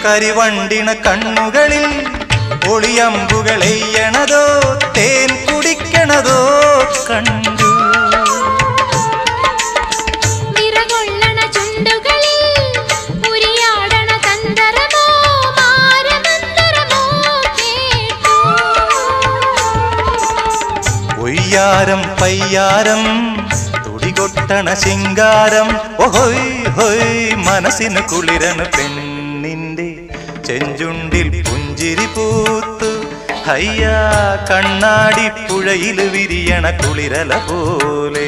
കരിവണ്ടിണ കണ്ണുകളിൽ ഒളിയമ്പുകളെയ്യണതോ തേൻ കുടിക്കണതോ കണ്ടു. നിറകൊള്ളണ ചുണ്ടുകളിൽ ഉരിയാടണ തന്തരമോ മാരമന്തരമോ കേട്ടു. ഒയ്യാരം പയ്യാരം തുടികൊട്ടണ ശിങ്കാരം ഓഹോയ് ഹോയ് മനസ്സിന് കുളിരണ് പെണ്ണിന്റെ ചെഞ്ചുണ്ടിൽ പുഞ്ചിരി പൂത്തു. ഹയ്യാ കണ്ണാടി പുഴയിൽ വിരിയണ കുളിരല പോലെ.